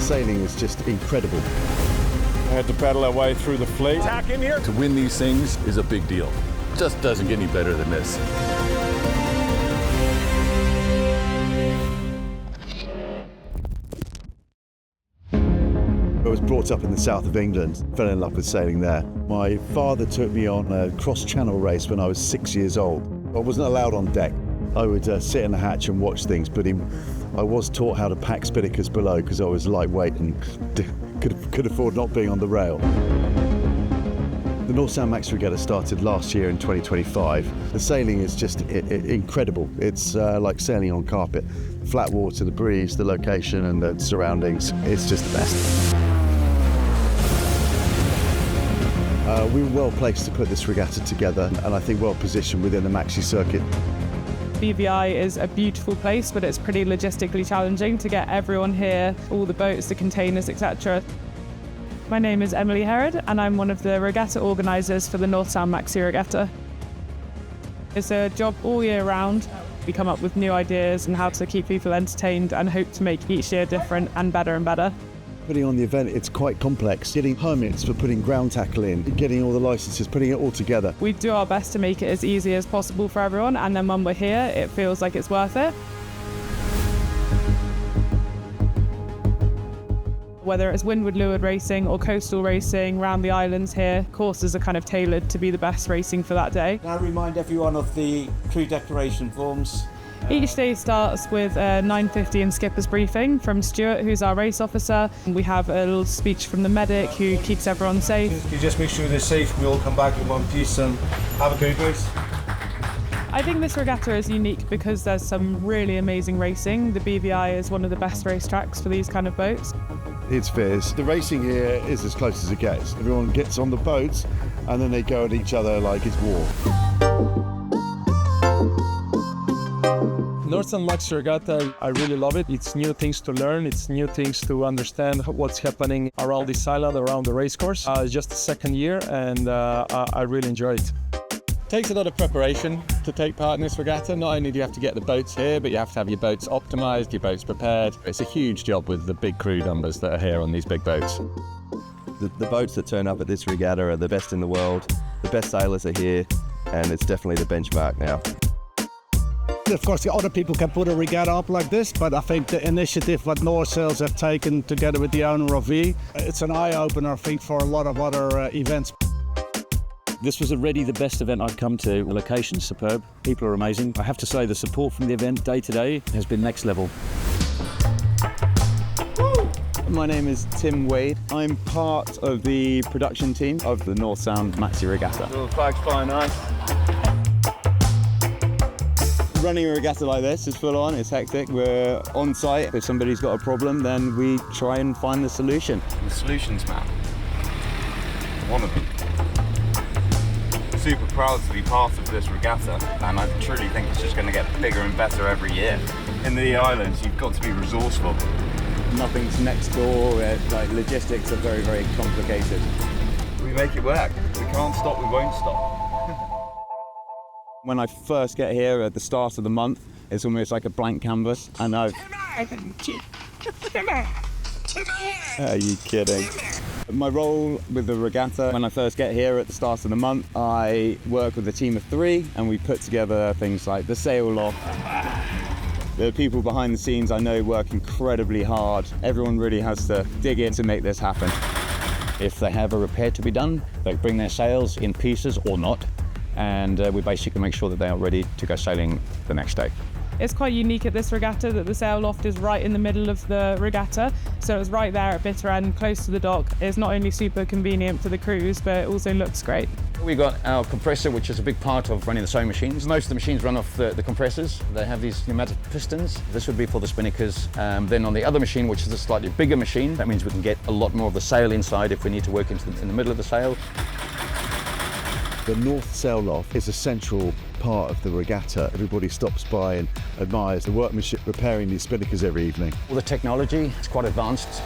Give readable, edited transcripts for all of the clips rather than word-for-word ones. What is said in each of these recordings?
sailing is just incredible. We had to paddle our way through the fleet. Tack in here. To win these things is a big deal. Just doesn't get any better than this. I was brought up in the south of England, fell in love with sailing there. My father took me on a cross-channel race when I was 6 years old. I wasn't allowed on deck. I would sit in the hatch and watch things, but I was taught how to pack Spinnakers below because I was lightweight and could afford not being on the rail. The North Sound Maxi Regatta started last year in 2025. The sailing is just incredible. It's like sailing on carpet. Flat water, the breeze, the location and the surroundings, it's just the best. We were well placed to put this regatta together and I think well positioned within the Maxi circuit. BVI is a beautiful place, but it's pretty logistically challenging to get everyone here, all the boats, the containers, etc. My name is Emily Herod and I'm one of the regatta organisers for the North Sound Maxi Regatta. It's a job all year round. We come up with new ideas and how to keep people entertained and hope to make each year different and better and better. Putting on the event, it's quite complex. Getting permits for putting ground tackle in, getting all the licenses, putting it all together. We do our best to make it as easy as possible for everyone, and then when we're here, it feels like it's worth it. Whether it's windward leeward racing or coastal racing around the islands here, courses are kind of tailored to be the best racing for that day. Can I remind everyone of the crew declaration forms? Each day starts with a 9:50 and skipper's briefing from Stuart, who's our race officer. We have a little speech from the medic who keeps everyone safe. Can you just make sure they're safe, we all come back in one piece and have a great race? I think this regatta is unique because there's some really amazing racing. The BVI is one of the best racetracks for these kind of boats. It's fierce. The racing here is as close as it gets. Everyone gets on the boats and then they go at each other like it's war. North Sound Maxi Regatta, I really love it. It's new things to learn. It's new things to understand what's happening around this island, around the racecourse. It's just the second year and I really enjoy it. It takes a lot of preparation to take part in this regatta. Not only do you have to get the boats here, but you have to have your boats optimised, your boats prepared. It's a huge job with the big crew numbers that are here on these big boats. The boats that turn up at this regatta are the best in the world. The best sailors are here and it's definitely the benchmark now. Of course, other people can put a regatta up like this, but I think the initiative what North Sails have taken together with the owner of V, it's an eye-opener, I think, for a lot of other events. This was already the best event I've come to. The location's superb, people are amazing. I have to say the support from the event day to day has been next level. My name is Tim Wade. I'm part of the production team of the North Sound Maxi Regatta. Little flags flying nice. Running a regatta like this is full on, it's hectic. We're on site. If somebody's got a problem, then we try and find the solution. The solutions man. One of them. Super proud to be part of this regatta, and I truly think it's just going to get bigger and better every year. In the islands, you've got to be resourceful. Nothing's next door, like logistics are very, very complicated. We make it work. We can't stop, we won't stop. When I first get here at the start of the month, it's almost like a blank canvas, and Are you kidding? My role with the regatta, when I first get here at the start of the month, I work with a team of 3 and we put together things like the sail loft. The people behind the scenes I know work incredibly hard. Everyone really has to dig in to make this happen. If they have a repair to be done, they bring their sails in pieces or not, and we basically make sure that they are ready to go sailing the next day. It's quite unique at this regatta that the sail loft is right in the middle of the regatta, so it's right there at bitter end, close to the dock. It's not only super convenient for the crews, but it also looks great. We've got our compressor, which is a big part of running the sewing machines. Most of the machines run off the compressors. They have these pneumatic pistons. This would be for the Spinnakers. Then on the other machine, which is a slightly bigger machine, that means we can get a lot more of the sail inside if we need to work in the middle of the sail. The North Sail Loft is a central part of the regatta. Everybody stops by and admires the workmanship repairing these Spinnakers every evening. All the technology is quite advanced.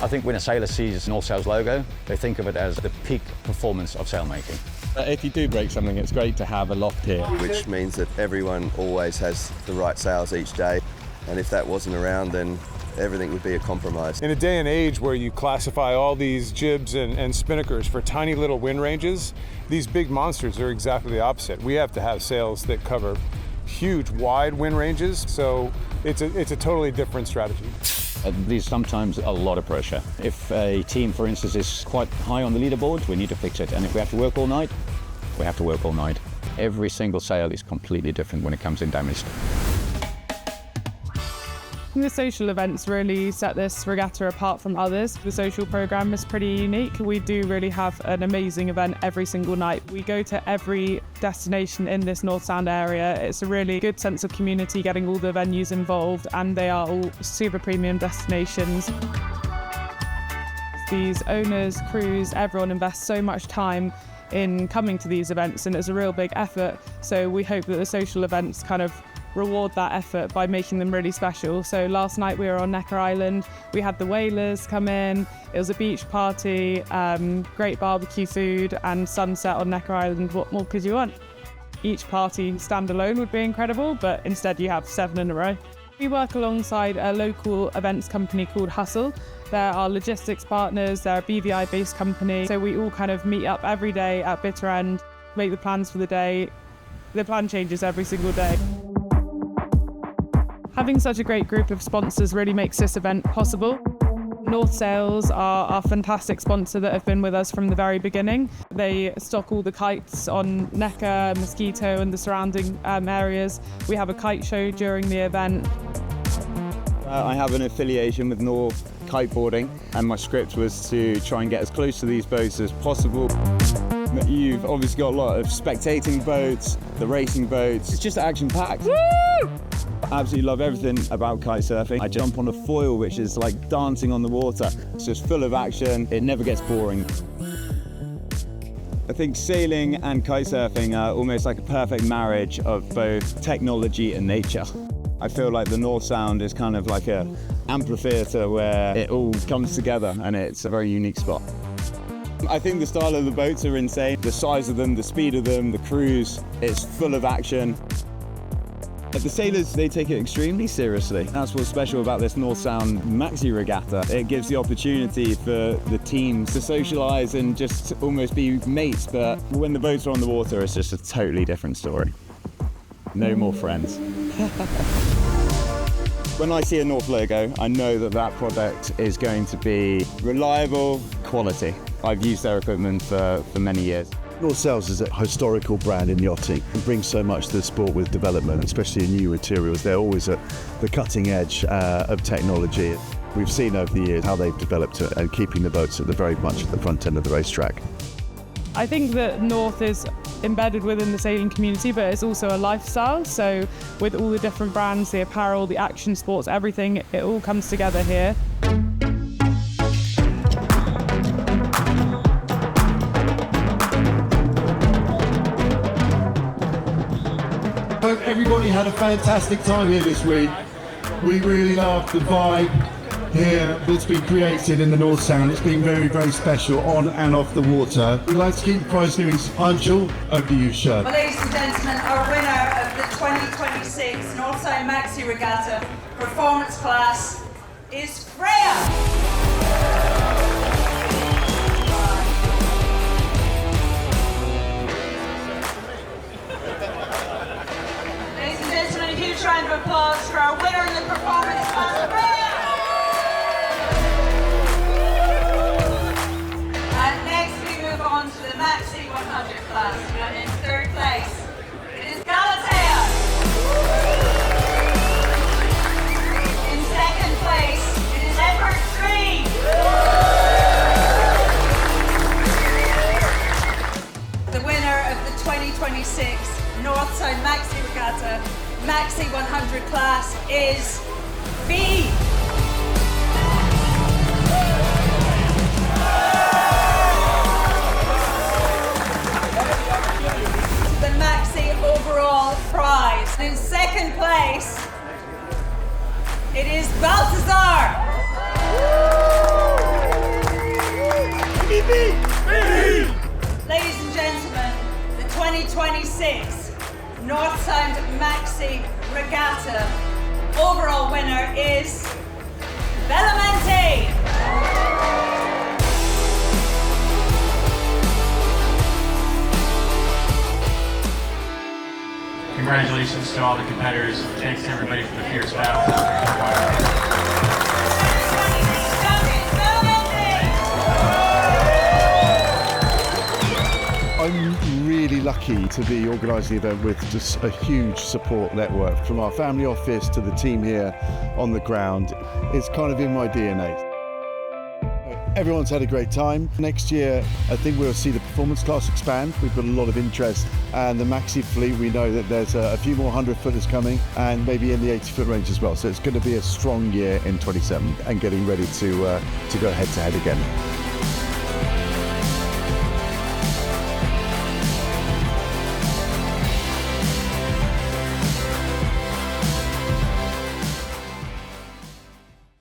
I think when a sailor sees North Sail's logo, they think of it as the peak performance of sailmaking. If you do break something, it's great to have a loft here. Which means that everyone always has the right sails each day. And if that wasn't around, then everything would be a compromise. In a day and age where you classify all these jibs and Spinnakers for tiny little wind ranges, these big monsters are exactly the opposite. We have to have sails that cover huge, wide wind ranges, so it's a totally different strategy. There's sometimes a lot of pressure. If a team, for instance, is quite high on the leaderboard, we need to fix it. And if we have to work all night, we have to work all night. Every single sail is completely different when it comes in damaged. The social events really set this regatta apart from others. The social programme is pretty unique. We do really have an amazing event every single night. We go to every destination in this North Sound area. It's a really good sense of community getting all the venues involved, and they are all super premium destinations. These owners, crews, everyone invests so much time in coming to these events, and it's a real big effort. So we hope that the social events kind of reward that effort by making them really special. So last night we were on Necker Island, we had the whalers come in, it was a beach party, great barbecue food and sunset on Necker Island. What more could you want? Each party standalone would be incredible, but instead you have 7 in a row. We work alongside a local events company called Hustle. They're our logistics partners, they're a BVI based company, so we all kind of meet up every day at bitter end, make the plans for the day. The plan changes every single day. Having such a great group of sponsors really makes this event possible. North Sails are our fantastic sponsor that have been with us from the very beginning. They stock all the kites on Necker, Mosquito and the surrounding areas. We have a kite show during the event. I have an affiliation with North Kiteboarding, and my script was to try and get as close to these boats as possible. You've obviously got a lot of spectating boats, the racing boats. It's just action-packed. Woo! Absolutely love everything about kite surfing. I jump on a foil which is like dancing on the water. It's just full of action. It never gets boring. I think sailing and kite surfing are almost like a perfect marriage of both technology and nature. I feel like the North Sound is kind of like an amphitheatre where it all comes together, and it's a very unique spot. I think the style of the boats are insane. The size of them, the speed of them, the cruise, it's full of action. But the sailors, they take it extremely seriously. That's what's special about this North Sound Maxi Regatta. It gives the opportunity for the teams to socialise and just almost be mates, but when the boats are on the water, it's just a totally different story. No more friends. When I see a North logo, I know that that product is going to be reliable, quality. I've used their equipment for many years. North Sails is a historical brand in yachting. It brings so much to the sport with development, especially in new materials. They're always at the cutting edge of technology. We've seen over the years how they've developed it and keeping the boats at the very much at the front end of the racetrack. I think that North is embedded within the sailing community, but it's also a lifestyle. So with all the different brands, the apparel, the action sports, everything, it all comes together here. Hope everybody had a fantastic time here this week. We really loved the vibe here that's been created in the North Sound. It's been very, very special on and off the water. We'd like to keep the prize givings punctual. Over to you, Shad. Well, ladies and gentlemen, our winner of the 2026 North Sound Maxi Regatta performance class is Freya. Round of applause for our winner in the performance class, Freya! And next we move on to the Maxi 100 class. And in third place, it is Galatea. In second place, it is Edward 3. The winner of the 2026 North Sound Maxi Regatta Maxi 100 class is B. The Maxi overall prize. In second place, it is Balthazar. Ladies and gentlemen, the 2026 North Sound Maxi Regatta overall winner is congratulations to all the competitors. Thanks to everybody for the fierce battle. I'm really lucky to be organising the event with just a huge support network from our family office to the team here on the ground. It's kind of in my DNA. Everyone's had a great time. Next year, I think we'll see the performance class expand. We've got a lot of interest, and the Maxi fleet, we know that there's a few more 100-footers coming, and maybe in the 80-foot range as well. So it's going to be a strong year in 27 and getting ready to go head-to-head again.